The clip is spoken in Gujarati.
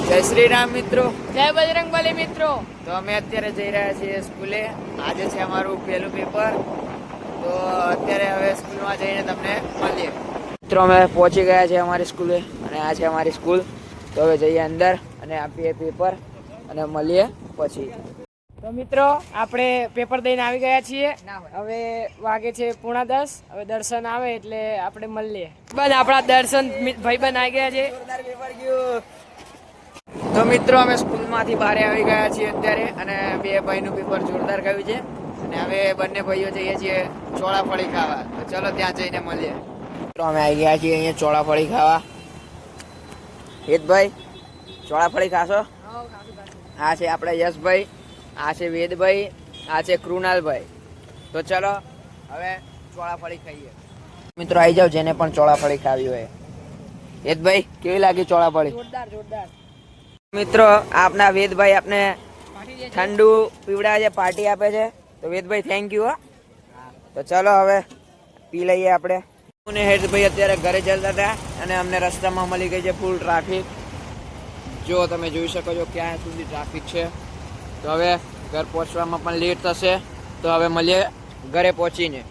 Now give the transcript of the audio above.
જય શ્રી રામ મિત્રો, જય બજરંગબલી મિત્રો. તો અમે અત્યારે જઈ રહ્યા છીએ સ્કૂલે. આજે છે અમારું પહેલું પેપર. તો અત્યારે હવે સ્કૂલમાં જઈને તમને મળીએ. મિત્રો અમે પહોંચી ગયા છે અમારી સ્કૂલે અને આ છે અમારી સ્કૂલ. તો હવે જઈએ અંદર અને આપીએ પેપર અને મળીએ પછી. તો મિત્રો આપણે પેપર દઈને આવી ગયા છીએ. હવે વાગે છે 9:30. હવે દર્શન આવે એટલે આપણે મળીએ. બસ આપણા દર્શન ભાઈબંધ આવી ગયા છે. તો મિત્રો અમે સ્કૂલમાંથી બહાર આવી ગયા છીએ અત્યારે અને બે ભાઈનું પેપર જોરદાર ગયું છે અને હવે બંને ભાઈઓ જઈએ છીએ ચોળાફળી ખાવા. તો ચલો ત્યાં જઈને મળીએ. મિત્રો અમે આવી ગયા છીએ અહીંયા ચોળાફળી ખાવા. હેતભાઈ ચોળાફળી ખાશો? આ છે આપણે યશભાઈ, આ છે વેદભાઈ, આ છે કૃણાલભાઈ. તો ચલો હવે ચોળાફળી ખાઈએ. મિત્રો આવી જાવ જેને પણ ચોળાફળી ખાવી હોય. હેતભાઈ કેવી લાગી ચોળાફળી? જોરદાર જોરદાર. મિત્રો આપના વેદભાઈ આપને ઠંડુ પીવડાવે છે, પાર્ટી આપે છે. તો વેદભાઈ થેન્ક યુ. તો ચલો હવે પી લઈએ આપણે. અને હેતભાઈ અત્યારે ઘરે જતા હતા અને અમને રસ્તામાં મળી ગઈ છે ફૂલ ટ્રાફિક. જો તમે જોઈ શકો છો ક્યાં સુધી ટ્રાફિક છે. તો હવે ઘર પહોંચવામાં પણ લેટ થશે. તો હવે મળીએ ઘરે પહોંચીને.